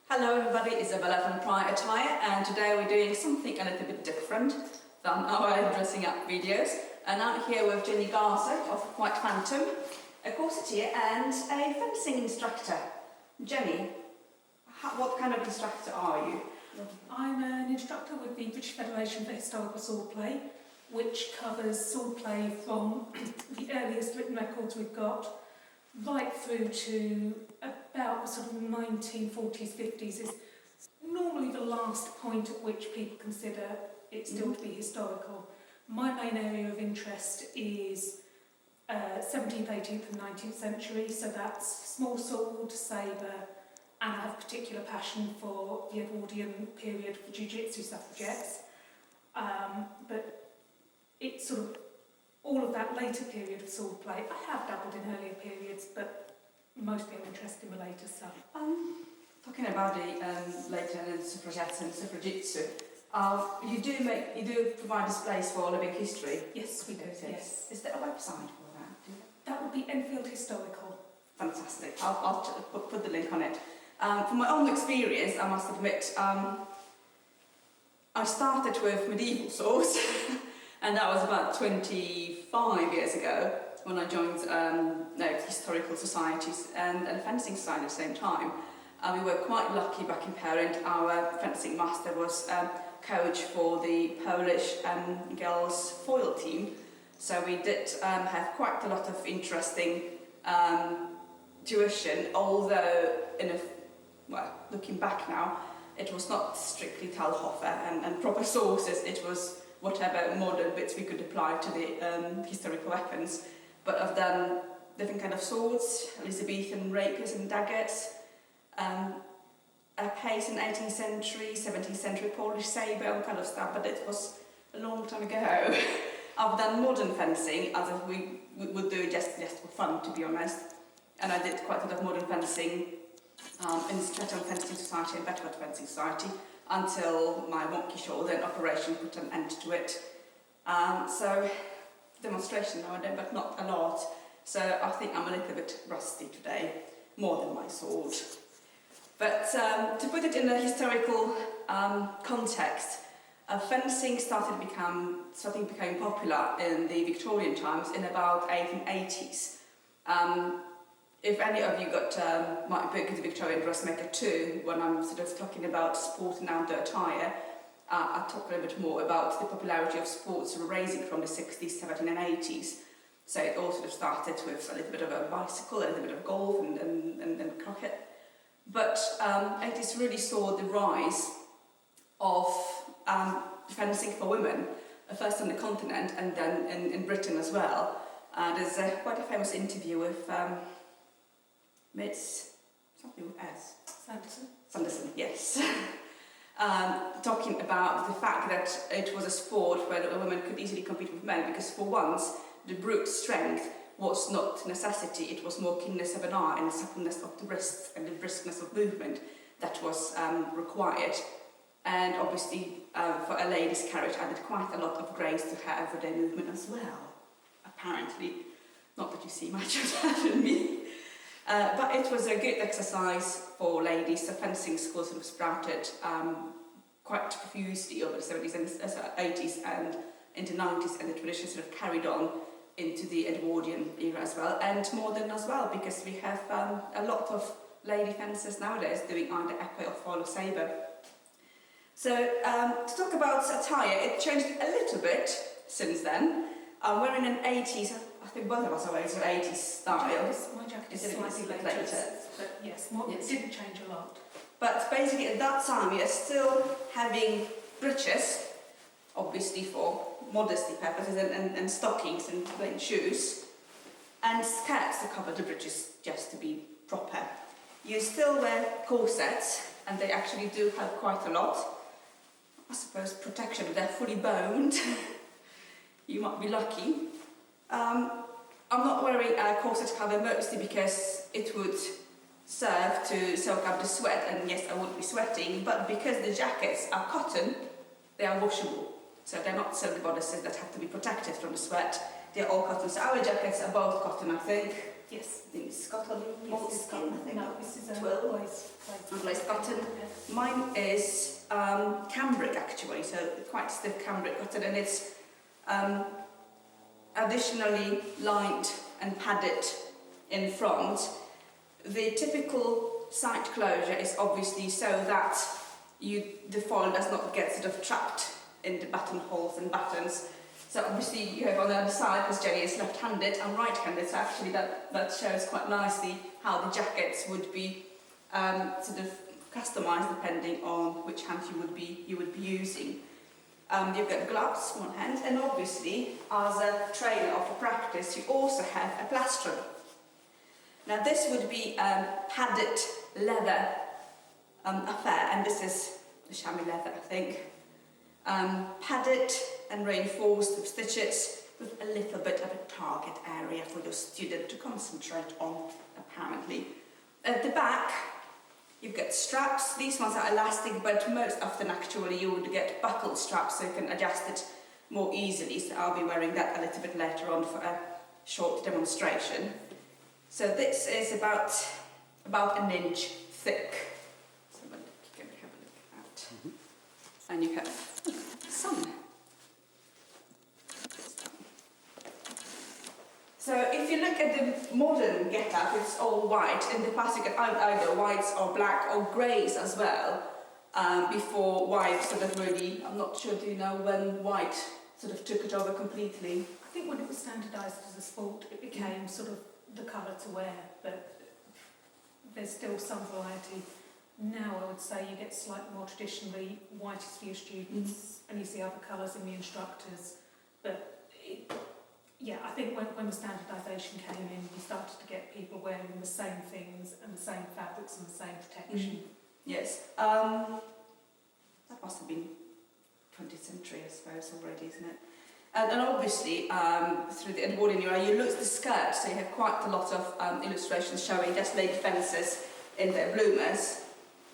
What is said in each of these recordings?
Hello everybody, Isabella from Pride Attire, and today we're doing something a little bit different than our dressing up videos. And I'm here with Jenny Garside of White Phantom, a corseteer and a fencing instructor. Jenny, what kind of instructor are you? I'm an instructor with the British Federation for Historical Swordplay, which covers swordplay from the earliest written records we've got right through to about the sort of 1940s, 50s is normally the last point at which people consider it still to be historical. My main area of interest is 17th, 18th and 19th century, so that's small sword, sabre, and I have a particular passion for the Edwardian period for jiu-jitsu suffragettes. But it's sort of all of that later period of swordplay. I have dabbled in earlier periods, but mostly I'm interested in the later stuff. Talking about the later suffragettes and suffragitsu, you do provide displays for living history. Yes, we do. Yes. Is there a website for that? That would be Enfield Historical. Fantastic. I'll put the link on it. From my own experience, I must admit, I started with medieval swords, and that was about 25 years ago when I joined historical societies and fencing society at the same time. We were quite lucky back in Parent. Our fencing master was coach for the Polish girls foil team, so we did have quite a lot of interesting tuition, although looking back now, it was not strictly Talhofer and proper sources. It was whatever modern bits we could apply to the historical weapons. But I've done different kind of swords, Elizabethan rapiers and daggers, a pace in 18th century, 17th century Polish saber, all kind of stuff, but it was a long time ago. I've done modern fencing, as if we would do just for fun, to be honest. And I did quite a lot of modern fencing in Streatham Fencing Society and Bedford Fencing Society until my wonky shoulder and operation put an end to it. So demonstration now and then, but not a lot. So I think I'm a little bit rusty today, more than my sword. But to put it in a historical context, fencing started becoming popular in the Victorian times in about 1880s. If any of you got my book, The Victorian Dressmaker 2, when I'm sort of talking about sport and outdoor attire, I'll talk a little bit more about the popularity of sports rising from the 60s, 70s and 80s. So it all sort of started with a little bit of a bicycle, a little bit of golf and croquet. But 80s really saw the rise of fencing for women, first on the continent and then in Britain as well. There's quite a famous interview with Miss, something with S. Sanderson, yes. Talking about the fact that it was a sport where a woman could easily compete with men, because for once the brute strength was not necessity, it was more keenness of an eye and suppleness of the wrists and the briskness of movement that was required. And obviously for a lady's carriage added quite a lot of grace to her everyday movement as well, apparently. Not that you see much of that in me. But it was a good exercise for ladies. So fencing schools sort of sprouted quite profusely over the 70s and 80s and into the 90s, and the tradition sort of carried on into the Edwardian era as well, and modern as well, because we have a lot of lady fencers nowadays doing either épée or foil or sabre. So to talk about attire, it changed a little bit since then. We're in an 80s, I think both of us are wearing an 80s style. My jacket is slightly later, but yes, it didn't change a lot. But basically at that time we are still having breeches, obviously for modesty purposes, and stockings and plain shoes, and skirts to cover the breeches just to be proper. You still wear corsets, and they actually do help quite a lot. I suppose protection, they're fully boned. You might be lucky. I'm not wearing a corset cover mostly because it would serve to soak up the sweat, and yes, I would be sweating, but because the jackets are cotton, they are washable. So they're not silk bodices that have to be protected from the sweat. they're all cotton. So our jackets are both cotton, I think. Yes. I think it's cotton, Yes, moleskin, I think. No, this is a Twill. Glazed cotton. Yeah. Mine is cambric actually, so quite stiff cambric cotton, and it's additionally lined and padded in front. The typical side closure is obviously so that the foil does not get sort of trapped in the buttonholes and buttons. So obviously you have on the other side, because Jenny is left-handed, I'm right-handed, so actually that shows quite nicely how the jackets would be sort of customised depending on which hand you would be using. You've got gloves on one hand, and obviously as a trainer or for practice you also have a plastron. Now this would be padded leather affair, and this is the chamois leather, I think. Padded and reinforced with stitches with a little bit of a target area for your student to concentrate on, apparently. At the back, you've got straps. These ones are elastic, but most often actually you would get buckled straps so you can adjust it more easily. So I'll be wearing that a little bit later on for a short demonstration. So this is about an inch thick. So you can have a look at that. And you have some. So if you look at the modern get-up, it's all white. In the past you get either whites or black or greys as well. Before white sort of really, I'm not sure, do you know when white sort of took it over completely? I think when it was standardised as a sport, it became sort of the colour to wear, but there's still some variety. Now I would say you get slightly more traditionally white is for your students, and you see other colours in the instructors. But I think when the standardisation came in, we started to get people wearing the same things and the same fabrics and the same protection. Yes, that must have been 20th century, I suppose, already, isn't it? And obviously, through the Edwardian era, you lose the skirt, so you have quite a lot of illustrations showing just lady fences in their bloomers,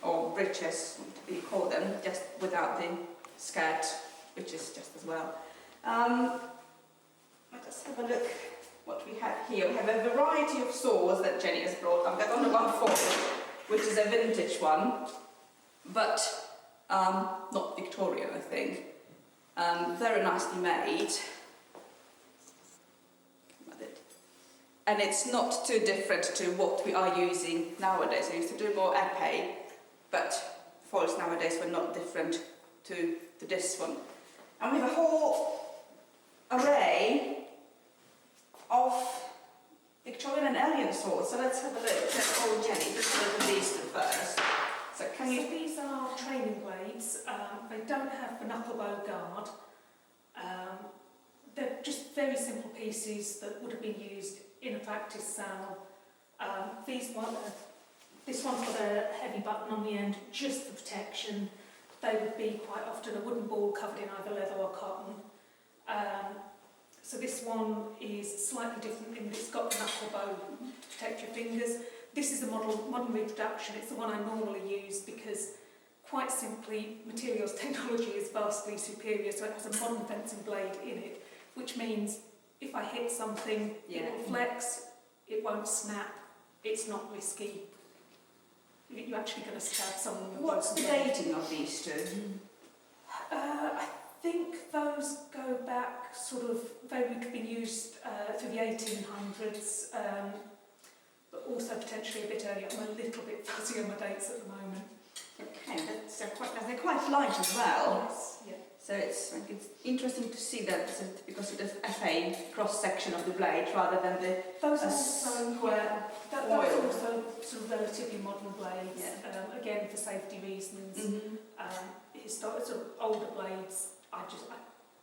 or breeches, whatever you call them, just without the skirt, which is just as well. Let's have a look what we have here. We have a variety of saws that Jenny has brought. I've got only one fork, which is a vintage one, but not Victorian, I think. Very nicely made. And it's not too different to what we are using nowadays. I used to do more épée, but foils nowadays were not different to this one. And we have a whole array of Victorian and alien swords. So let's have a look at old Jenny. Let's look at these two first. So these are training blades. They don't have the knuckle bow guard. They're just very simple pieces that would have been used in a practice cell. This one's got a heavy button on the end just for protection. They would be quite often a wooden ball covered in either leather or cotton. So this one is slightly different in that it's got the knuckle bow to protect your fingers. This is a modern reproduction. It's the one I normally use because, quite simply, materials technology is vastly superior, so it has a modern fencing blade in it, which means if I hit something, it will flex, it won't snap, it's not risky. You're actually going to stab someone with What's the dating of these two? I think those go back sort of, they would have been used through the 1800s, but also potentially a bit earlier. I'm a little bit fuzzy on my dates at the moment. Okay, they're quite light as well. Yes, yeah. So it's interesting to see that because of the FA cross-section of the blade rather than the those square those foil. are also sort of relatively modern blades, again for safety reasons. Historic, sort of older blades,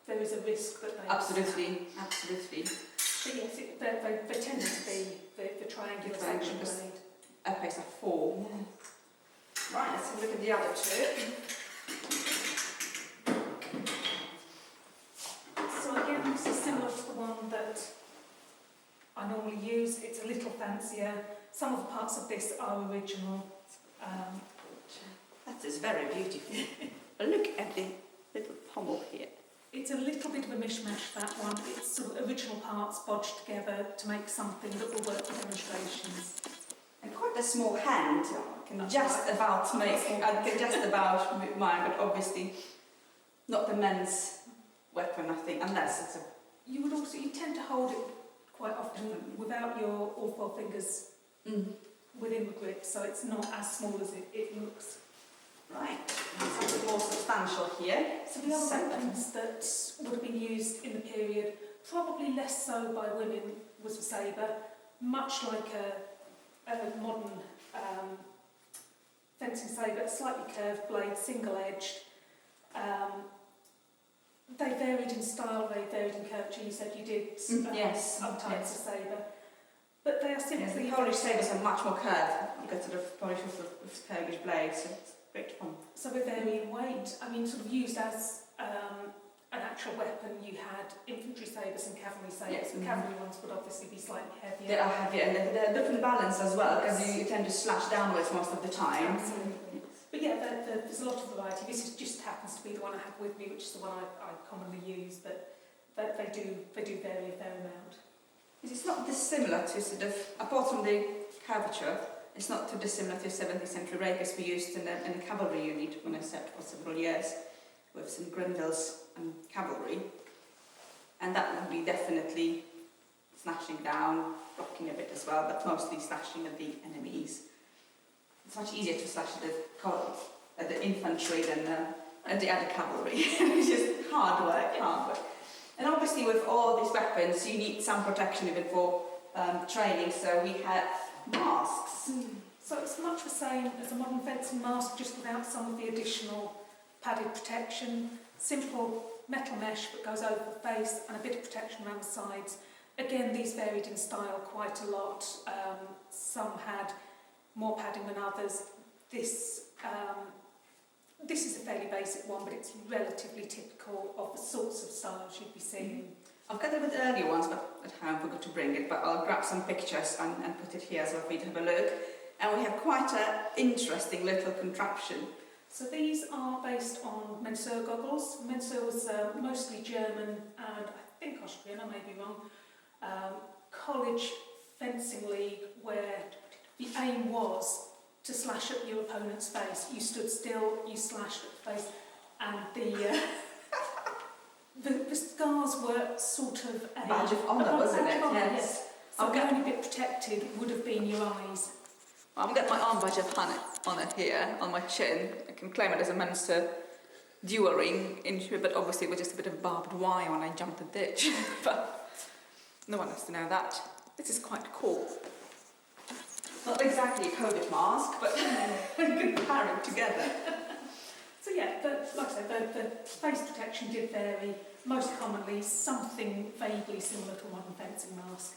there is a risk that they... Absolutely. But yes, they tend to be the triangular section blade. FAs are 4. Right, let's have a look at the other two. So again, this is similar to the one that I normally use. It's a little fancier. Some of the parts of this are original. That is very beautiful. Look at the little pommel here. It's a little bit of a mishmash, that one. It's sort of original parts bodged together to make something that will work for demonstrations. And quite a small hand. I can just about move mine, but obviously not the men's weapon, I think, unless it's a... You tend to hold it quite often without your all four fingers within the grip, so it's not as small as it looks. Right, it's a bit more substantial here. So the other weapons that would have been used in the period, probably less so by women, was the Saber, much like a modern fencing sabre, slightly curved blade, single-edged. They varied in style, they varied in curvature. You said you did yes, other types of sabre. But they are simply... Yes, the Polish sabres are much more curved. You've got sort of Polish with curvish blades, so it's great fun. So they vary in weight. I mean, sort of used as an actual weapon, you had infantry sabres and cavalry sabres. The cavalry ones would obviously be slightly heavier. They are heavier, and they're different balance as well, because you tend to slash downwards most of the time. Absolutely. But yeah, there's a lot of variety. This just happens to be the one I have with me, which is the one I commonly use, but they do vary a fair amount. It's not dissimilar to sort of, apart from the curvature, it's not too dissimilar to 17th century rakers we used in a cavalry unit when I served for several years with some Grenvilles and cavalry. And that would be definitely slashing down, blocking a bit as well, but mostly slashing at the enemies. It's much easier to slash at the infantry than at the other cavalry. It's just hard work. And obviously with all these weapons you need some protection even for training, so we have masks. So it's much the same as a modern fencing mask, just without some of the additional padded protection. Simple metal mesh that goes over the face and a bit of protection around the sides. Again, these varied in style quite a lot. Some had more padding than others. This is a fairly basic one, but it's relatively typical of the sorts of styles you'd be seeing. I've got a bit earlier ones, but at home I forgot to bring it, but I'll grab some pictures and put it here so for you to have a look. And we have quite an interesting little contraption. So these are based on Mensur goggles. Mensur was mostly German and I think Austrian, I may be wrong, college fencing league where the aim was to slash at your opponent's face. You stood still, you slashed at the face, and the scars were sort of a badge of honour, wasn't it? Yes. So the only bit protected would have been your eyes. Well, I've got my arm badge of honour here on my chin. I can claim it as a Mensur dual ring injury, but obviously it was just a bit of barbed wire when I jumped the ditch. But no one has to know that. This is quite cool. Not exactly a COVID mask, but good pairing together. So yeah, like I said, the face protection did vary. Most commonly, something vaguely similar to a modern fencing mask.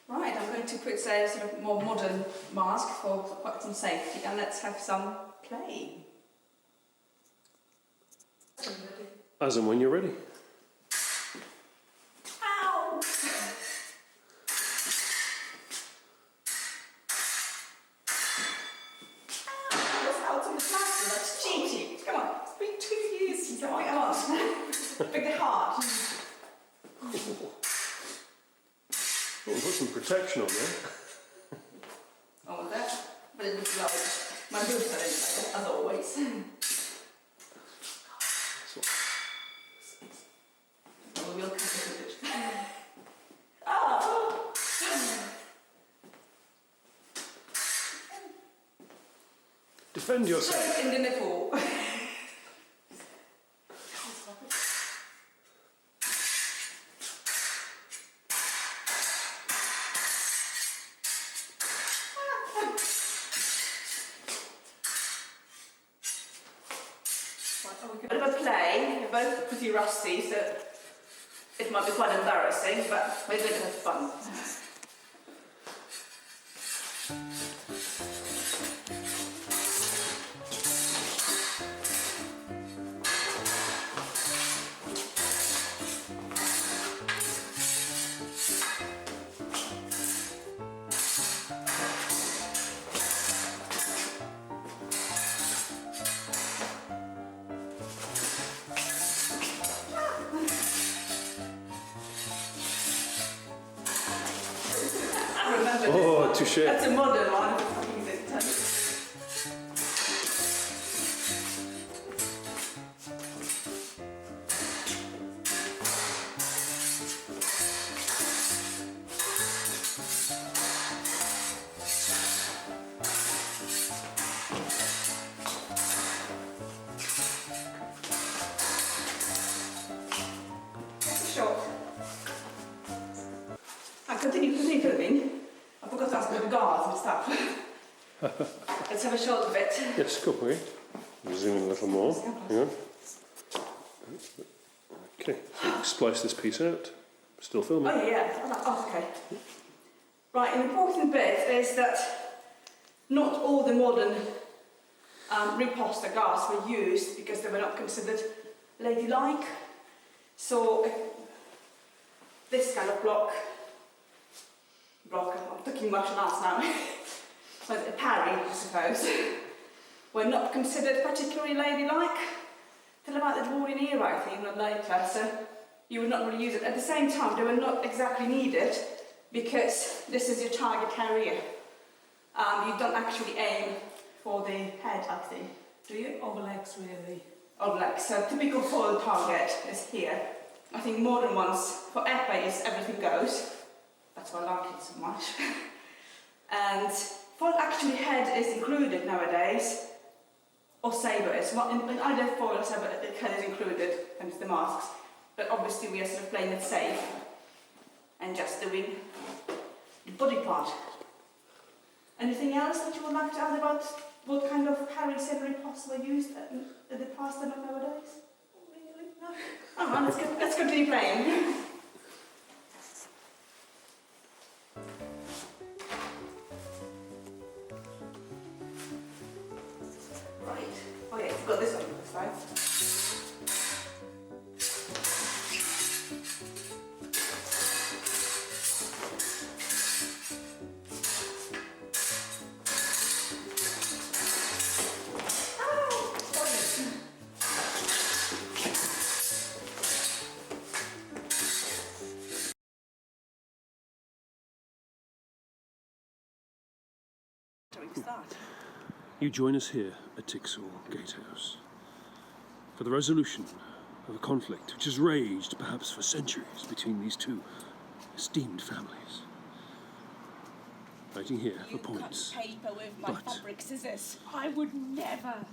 Right, I'm going to put a sort of more modern mask for quite some safety, and let's have some play. As and when you're ready. Ow! That's out of the plaster, that's cheating. Come on, it's been 2 years since I asked. Big heart. Oh, put some protection on there. Oh, that, but it looks like my boots are in, as always. Oh, we'll cut it a bit. Oh! Defend yourself. In the nipple. A bit of a play, we're both pretty rusty, so it might be quite embarrassing, but we're going to have fun. touche. That's a modern one. I think it's short. I continue filming. I forgot to ask about the guards and stuff. Let's have a short bit. Yes, go away. Zoom in a little more. Yeah. Okay, so you splice this piece out. Still filming. Oh yeah. Oh, okay. Right, an important bit is that not all the modern riposte guards were used because they were not considered ladylike. So this kind of block, I'm talking martial arts now, so a parry, I suppose, were not considered particularly ladylike till about the Victorian era, I think, not later, so you would not really use it. At the same time, they were not exactly needed because this is your target carrier. You don't actually aim for the head, I think, do you? Or the legs, really. Or legs. So typical foil target is here. I think modern ones, for épée is everything goes. That's why I like it so much. And foil actually head is included nowadays, or saber is. In either foil or saber, the head is included, and it's the masks. But obviously we are sort of playing it safe and just doing the body part. Anything else that you would like to add about what kind of parry saber riposte were used in the past and not nowadays? Really? No? Oh, well, let's continue playing. Right. Oh yeah, you've got this on the side. Start. You join us here at Tixall, Gatehouse, for the resolution of a conflict which has raged perhaps for centuries between these two esteemed families. Writing here for points. You cut paper with my But- fabric scissors. I would never.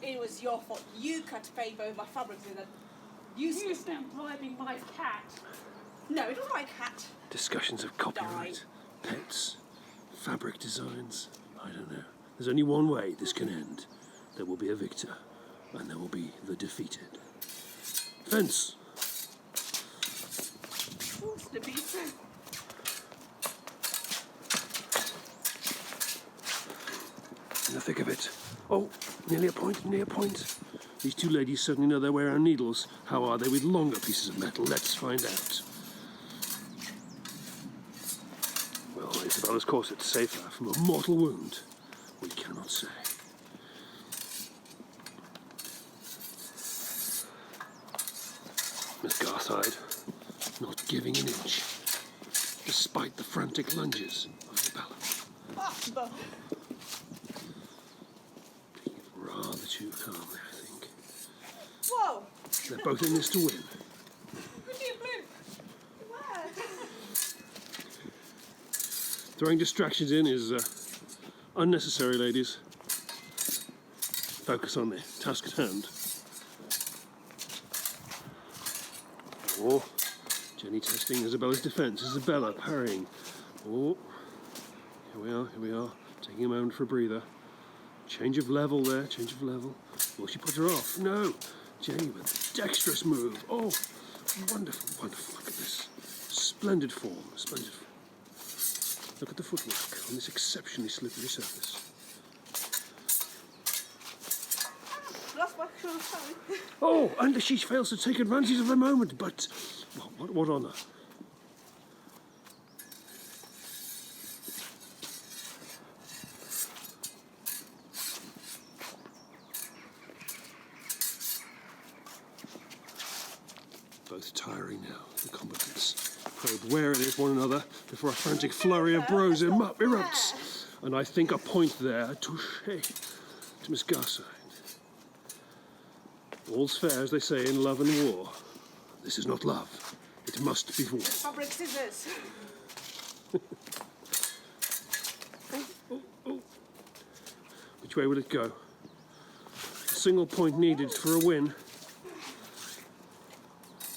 It was your fault. You cut paper with my fabric scissors. You You've skipped them. been bribing my cat. No, it was my cat. Discussions of copyright, pets, fabric designs. I don't know. There's only one way this can end. There will be a victor, and there will be the defeated. Fence! Who's the beater? In the thick of it. Oh, nearly a point, nearly a point. These two ladies certainly know their way around needles. How are they with longer pieces of metal? Let's find out. Well, Isabella's corset safe her from a mortal wound. We cannot say. Miss Garside, not giving an inch, despite the frantic lunges of Isabella. But Rather too calmly, I think. whoa! They're both in this to win. Pretty blue. Where? Throwing distractions in is unnecessary, ladies. Focus on the task at hand. Oh, Jenny testing Isabella's defence. Isabella parrying. Oh, here we are. Taking a moment for a breather. Change of level there, change of level. Will she put her off? No. Jenny with a dexterous move. Oh, wonderful, wonderful. Look at this. Splendid form, splendid form. Look at the footwork on this exceptionally slippery surface. Lost my shoe, sorry. Oh, and she fails to take advantage of the moment, but what honour? Both tiring now, the combatants. probe warily at one another before a frantic flurry of blows erupts. And I think a point there, touché, to Miss Garside. All's fair, as they say in love and war. This is not love. It must be war. Fabric scissors. Which way will it go? A single point needed for a win.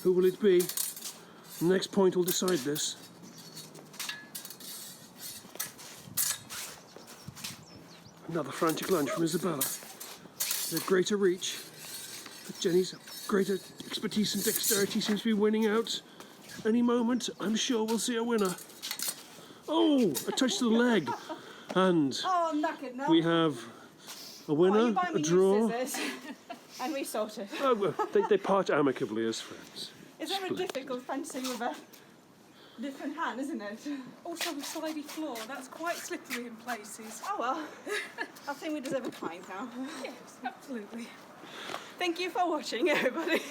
Who will it be? The next point will decide this. Another frantic lunge from Isabella. Their greater reach, but Jenny's greater expertise and dexterity seems to be winning out. Any moment, I'm sure we'll see a winner. Oh, a touch to the leg. And Oh, I'm knackered now. we have a winner, you buy a me draw. new scissors and we sort it. Oh, well, they part amicably as friends. It's very difficult fencing with a different hand, isn't it? Also a slidey floor, that's quite slippery in places. Oh well, I think we deserve a pint now. Yes, absolutely. Thank you for watching, everybody.